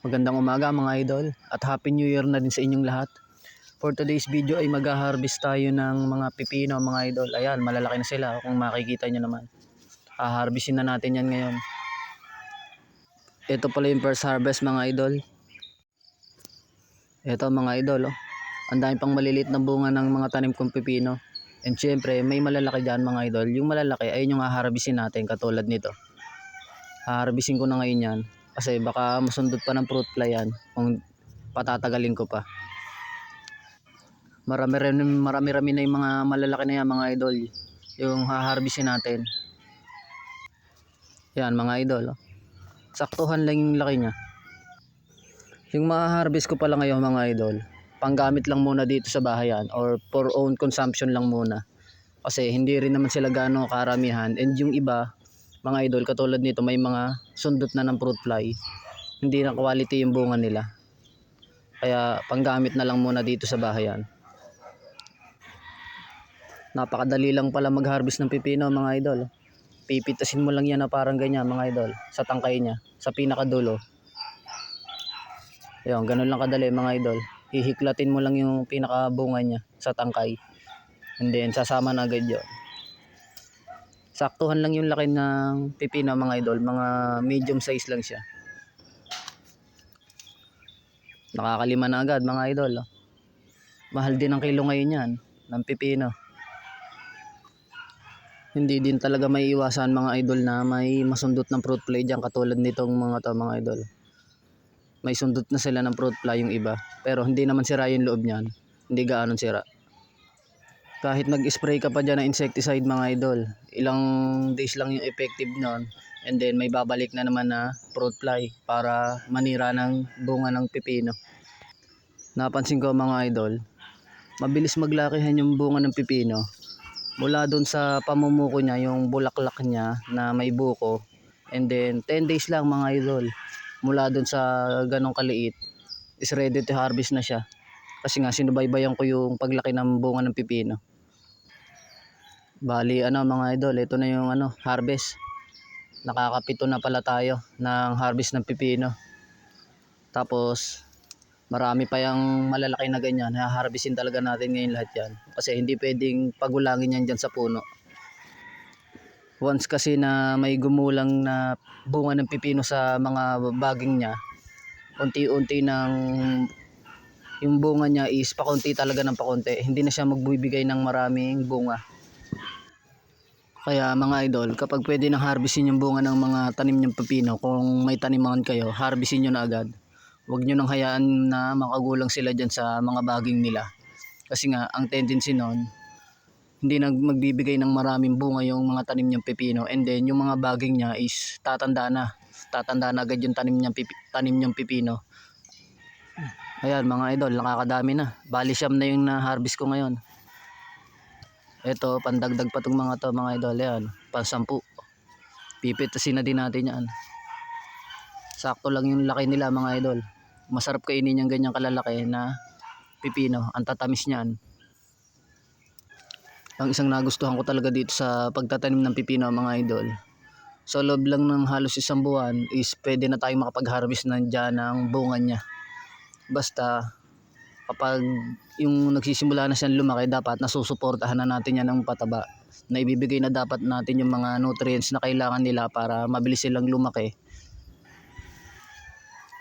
Magandang umaga mga idol at Happy New Year na din sa inyong lahat. For today's video ay mag-harvest tayo ng mga pipino mga idol. Ayan, malalaki na sila kung makikita nyo naman. Harvestin na natin yan ngayon. Ito pala yung first harvest mga idol. Ito mga idol, oh. Ang dami pang maliliit na bunga ng mga tanim kong pipino. And syempre may malalaki dyan mga idol. Yung malalaki ay yung haharvestin natin katulad nito. Haharvestin ko na ngayon yan. Kasi baka masundot pa ng fruit fly yan kung patatagalin ko pa. Marami na yung mga malalaki na yan mga idol. Yung haharvestin natin. Yan mga idol. Oh. Saktuhan lang yung laki niya. Yung maharvest ko pala ngayon mga idol, panggamit lang muna dito sa bahay yan or for own consumption lang muna. Kasi hindi rin naman sila gaano karamihan. And yung iba, mga idol, katulad nito may mga sundot na ng fruit fly. Hindi na quality yung bunga nila. Kaya panggamit na lang muna dito sa bahay yan. Napakadali lang pala mag-harvest ng pipino mga idol. Pipitasin mo lang yan na parang ganyan mga idol. Sa tangkay niya, sa pinakadulo. Ayun, ganun lang kadali mga idol. Hihiklatin mo lang yung pinakabunga niya sa tangkay. And then sasama na agad yun. Saktuhan lang yung laki ng pipino mga idol. Mga medium size lang siya. Nakakalima na agad mga idol. Oh. Mahal din ang kilo ngayon yan ng pipino. Hindi din talaga may iwasan mga idol na may masundot ng fruit fly dyan katulad nitong mga idol. May sundot na sila ng fruit fly yung iba. Pero hindi naman sira yung loob niyan. Hindi gaano sira. Kahit nag-spray ka pa dyan ng insecticide mga idol, ilang days lang yung effective nun. And then may babalik na naman na fruit fly para manira ng bunga ng pipino. Napansin ko mga idol, mabilis maglakihan yung bunga ng pipino. Mula dun sa pamumuko niya, yung bulaklak niya na may buko. And then 10 days lang mga idol, mula dun sa ganong kaliit, is ready to harvest na siya. Kasi nga sinubaybayan ko yung paglaki ng bunga ng pipino. Bali mga idol, ito na yung harvest. Nakakapito na pala tayo ng harvest ng pipino. Tapos marami pa yung malalaki na ganyan. Haharvestin talaga natin ngayon lahat yan. Kasi hindi pwedeng pagulangin yan dyan sa puno. Once kasi na may gumulang na bunga ng pipino sa mga baging niya, unti-unti ng yung bunga niya is pakunti talaga ng pakunti. Hindi na siya magbibigay ng maraming bunga. Kaya mga idol, kapag pwede nang harvestin yung bunga ng mga tanim niyong pipino, kung may taniman kayo, harvestin nyo na agad. Huwag nyo nang hayaan na makagulang sila dyan sa mga baging nila. Kasi nga, ang tendency nun, hindi na magbibigay ng maraming bunga yung mga tanim niyang pipino. And then, yung mga baging niya is tatanda na. Tatanda na agad yung tanim niyang pipino. Ayan mga idol, nakakadami na. Bali siyam na yung na-harvest ko ngayon. Ito, pandagdag pa itong mga to mga idol. Ayan, pang-10. Pipitasin na din natin yan. Sakto lang yung laki nila mga idol. Masarap kainin yung ganyang kalalaki na pipino. Ang tatamis niyan. Ang isang nagustuhan ko talaga dito sa pagtatanim ng pipino mga idol, sa loob lang ng halos isang buwan is pwede na tayong makapag-harvest na dyan ng bunga niya. Basta kapag yung nagsisimula na siyang lumaki, dapat nasusuportahan na natin yan ng pataba. Na ibibigay na dapat natin yung mga nutrients na kailangan nila para mabilis silang lumaki.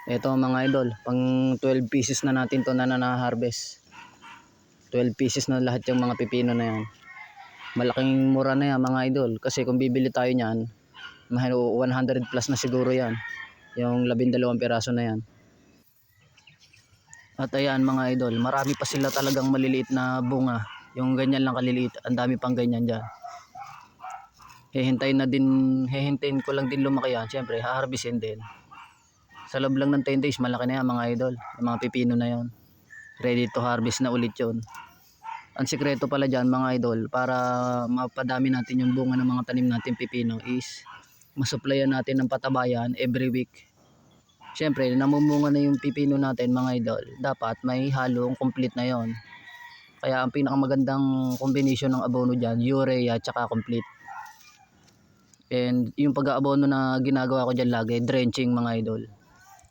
Ito mga idol, pang 12 pieces na natin to na na-harvest. 12 pieces na lahat yung mga pipino na yan. Malaking mura na yan mga idol. Kasi kung bibili tayo niyan, 100 plus na siguro yan. Yung 12 piraso na yan. At ayan mga idol, marami pa sila talagang maliliit na bunga. Yung ganyan lang kaliliit, ang dami pang ganyan dyan. Hihintayin ko lang din lumaki yan. Siyempre, haharvestin din. Sa loob lang ng 10 days, malaki na yan mga idol. Yung mga pipino na yon, ready to harvest na ulit yon. Ang sikreto pala dyan mga idol, para mapadami natin yung bunga ng mga tanim natin pipino is masupplyan natin ng patabayan every week. Siyempre, namumunga na yung pipino natin mga idol, dapat may halong complete na yon. Kaya ang pinakamagandang combination ng abono dyan, urea at saka complete. And yung pag-aabono na ginagawa ko dyan lagi, drenching mga idol.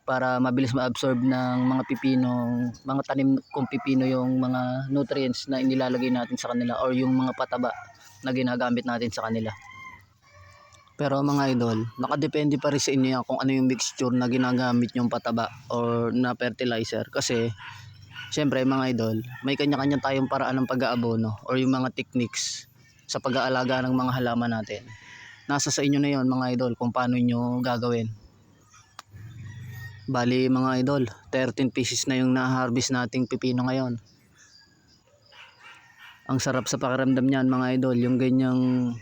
para mabilis ma-absorb ng mga tanim kong pipino yung mga nutrients na inilalagay natin sa kanila or yung mga pataba na ginagamit natin sa kanila. Pero mga idol, nakadepende pa rin sa inyo yan kung ano yung mixture na ginagamit yung pataba or na fertilizer. Kasi syempre mga idol, may kanya-kanya tayong paraan ng pag-aabono or yung mga techniques sa pag-aalaga ng mga halaman natin. Nasa sa inyo na yon mga idol kung paano nyo gagawin. Bali mga idol, 13 pieces na yung na-harvest nating pipino ngayon. Ang sarap sa pakiramdam niyan mga idol, yung ganyang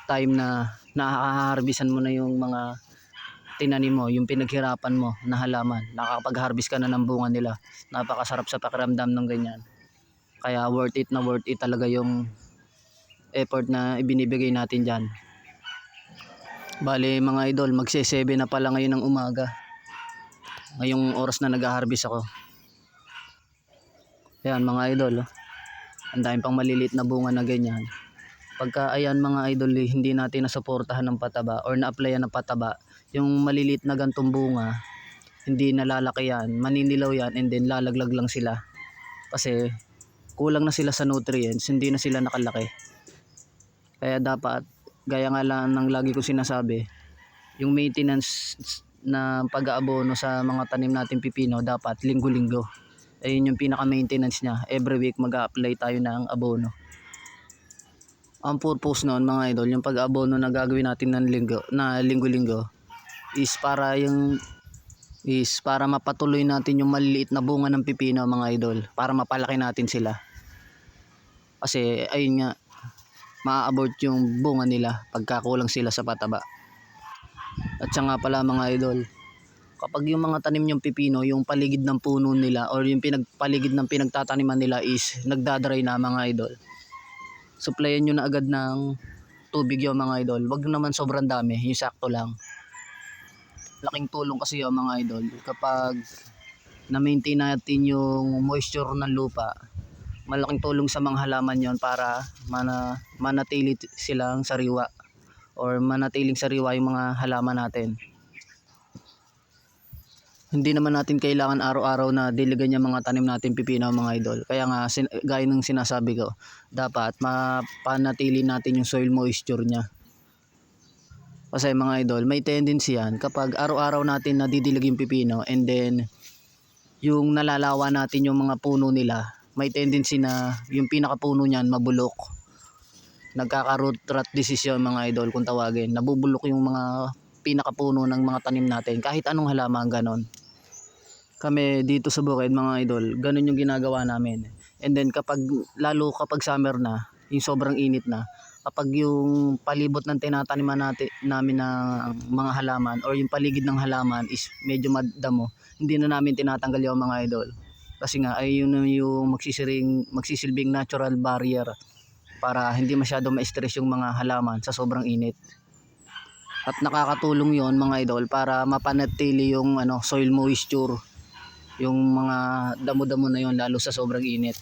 time na nakaka-harvestan mo na yung mga tinanim mo, yung pinaghirapan mo na halaman. Nakakapag-harvest ka na ng bunga nila. Napakasarap sa pakiramdam ng ganyan. Kaya worth it talaga yung effort na ibinibigay natin dyan. Bali mga idol, magse-7 na pala ngayon ng umaga. Ngayong oras na nag-harvest ako. Ayan mga idol, oh. Ang dami pang maliliit na bunga na ganyan. Pagka ayan mga idol, hindi natin nasuportahan ng pataba or na-applyan ng pataba, yung maliliit na gantong bunga, hindi nalalaki yan, maninilaw yan, and then lalaglag lang sila. Kasi kulang na sila sa nutrients, hindi na sila nakalaki. Kaya dapat, gaya nga lang ng lagi ko sinasabi, yung maintenance na pag-aabono sa mga tanim natin pipino, dapat linggo-linggo. Ayun yung pinaka-maintenance niya. Every week mag-a-apply tayo ng abono. Ang purpose noon mga idol, yung pag-abono na gagawin natin ng linggo-linggo is para mapatuloy natin yung maliliit na bunga ng pipino mga idol, para mapalaki natin sila. Kasi ayun nga, maa-abort yung bunga nila pagka kulang sila sa pataba. At siya nga pala mga idol, kapag yung mga tanim yung pipino, yung paligid ng puno nila or yung paligid ng pinagtataniman nila is nagdadry na mga idol, supplyan nyo na agad ng tubig yung mga idol. Wag naman sobrang dami, yung sakto lang. Laking tulong kasi yung mga idol kapag na-maintain natin yung moisture ng lupa. Malaking tulong sa mga halaman yon para manatili silang sariwa or manatiling sariwa yung mga halaman natin. Hindi naman natin kailangan araw-araw na diligan yung mga tanim natin pipino mga idol. Kaya nga gaya ng sinasabi ko, dapat mapanatili natin yung soil moisture niya. Kasi mga idol, may tendency yan kapag araw-araw natin nadidilig yung pipino and then yung nalalawa natin yung mga puno nila, may tendency na yung pinakapuno niyan mabulok. Nagkaka-root rot disease yung mga idol kung tawagin. Nabubulok yung mga pinakapuno ng mga tanim natin kahit anong halaman ganon. Kami dito sa bukid mga idol, ganun yung ginagawa namin. And then lalo kapag summer na, yung sobrang init na, kapag yung palibot ng tinataniman namin ng mga halaman or yung paligid ng halaman is medyo madamo, hindi na namin tinatanggal yung mga idol. Kasi nga ay yun yung magsisilbing natural barrier para hindi masyado ma-stress yung mga halaman sa sobrang init. At nakakatulong yon mga idol para mapanatili yung soil moisture, yung mga damo-damo na yon lalo sa sobrang init.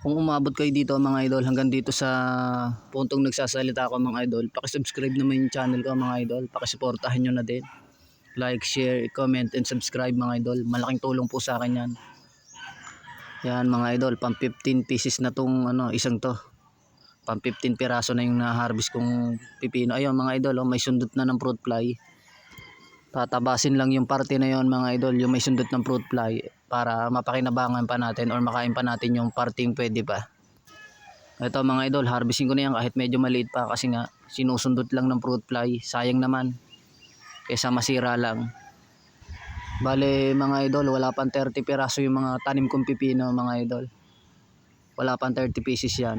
Kung umabot kayo dito mga idol hanggang dito sa puntong nagsasalita ako mga idol, paki-subscribe naman yung channel ko mga idol, paki-suportahan nyo na din. Like, share, comment, and subscribe mga idol. Malaking tulong po sa akin yan. Yan mga idol, pang 15 pieces na tong isang to. Pang 15 piraso na yung na-harvest kong pipino. Ayun mga idol, may sundot na ng fruit fly. Tatabasin lang yung parte na yon mga idol, yung may sundot ng fruit fly, para mapakinabangan pa natin or makain pa natin yung parting pwede pa. Ito mga idol, harvesting ko na yan kahit medyo maliit pa kasi nga sinusundot lang ng fruit fly. Sayang naman kaysa masira lang. Bale mga idol, wala pang 30 piraso yung mga tanim kong pipino mga idol. Wala pang 30 pieces yan.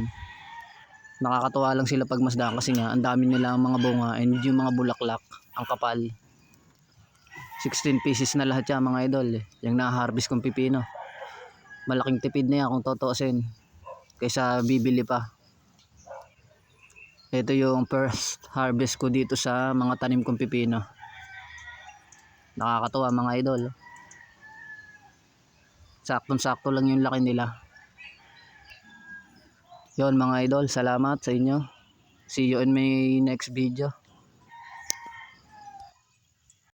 Nakakatuwa lang sila pag masdaan kasi nga ang dami nila mga bunga and yung mga bulaklak ang kapal. 16 pieces na lahat yan mga idol, yung na-harvest kong pipino. Malaking tipid na yan kung totoosin kaysa bibili pa. Ito yung first harvest ko dito sa mga tanim kong pipino. Nakakatuwa mga idol. Saktong-sakto lang yung laki nila. Yon mga idol, salamat sa inyo. See you in my next video.